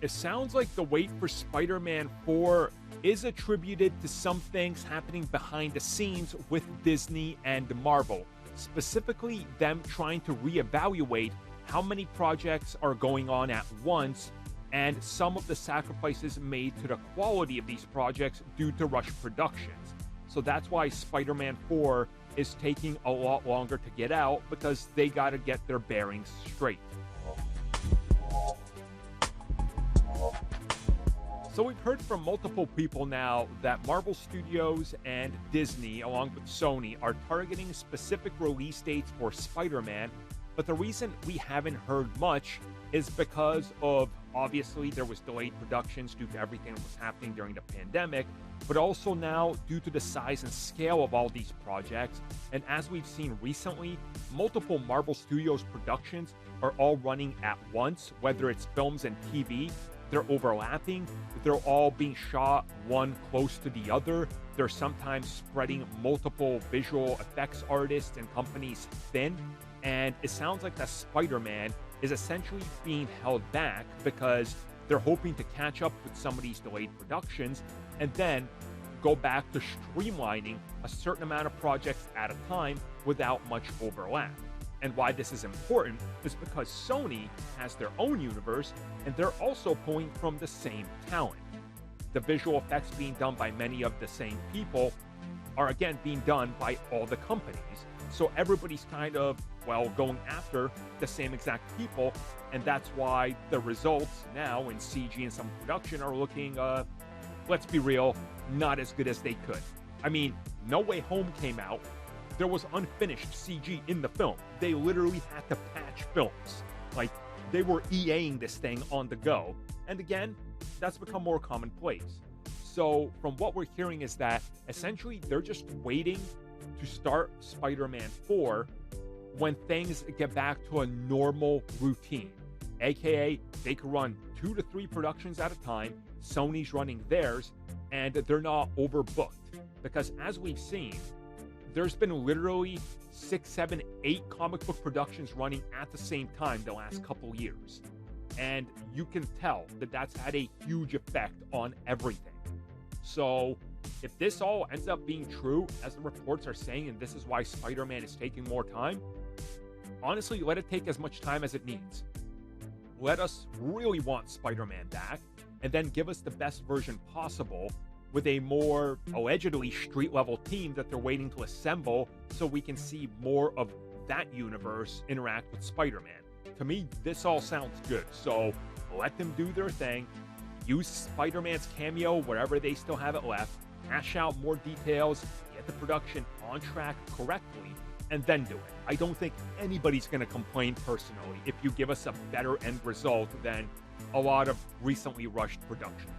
It sounds like the wait for Spider-Man 4 is attributed to some things happening behind the scenes with Disney and Marvel, specifically them trying to reevaluate how many projects are going on at once and some of the sacrifices made to the quality of these projects due to rushed productions. So that's why Spider-Man 4 is taking a lot longer to get out, because they got to get their bearings straight. So we've heard from multiple people now that Marvel Studios and Disney, along with Sony, are targeting specific release dates for Spider-Man, but the reason we haven't heard much is because of, obviously, there was delayed productions due to everything that was happening during the pandemic, but also now due to the size and scale of all these projects. And as we've seen recently, multiple Marvel Studios productions are all running at once, whether it's films and TV. They're overlapping, they're all being shot one close to the other. They're sometimes spreading multiple visual effects artists and companies thin. And it sounds like that Spider-Man is essentially being held back because they're hoping to catch up with some of these delayed productions and then go back to streamlining a certain amount of projects at a time without much overlap. And why this is important is because Sony has their own universe, and they're also pulling from the same talent. The visual effects being done by many of the same people are again being done by all the companies. So everybody's kind of, well, going after the same exact people, and that's why the results now in CG and some production are looking, let's be real, not as good as they could. I mean, No Way Home came out. There was unfinished CG in the film. They literally had to patch films. Like, they were EAing this thing on the go. And again, that's become more commonplace. So from what we're hearing is that essentially they're just waiting to start Spider-Man 4 when things get back to a normal routine. AKA, they could run 2 to 3 productions at a time. Sony's running theirs, and they're not overbooked. Because as we've seen, there's been literally 6, 7, 8 comic book productions running at the same time the last couple years. And you can tell that that's had a huge effect on everything. So if this all ends up being true, as the reports are saying, and this is why Spider-Man is taking more time, honestly, let it take as much time as it needs. Let us really want Spider-Man back, and then give us the best version possible with a more allegedly street-level team that they're waiting to assemble so we can see more of that universe interact with Spider-Man. To me, this all sounds good, so let them do their thing. Use Spider-Man's cameo wherever they still have it left, hash out more details, get the production on track correctly, and then do it. I don't think anybody's going to complain personally if you give us a better end result than a lot of recently rushed productions.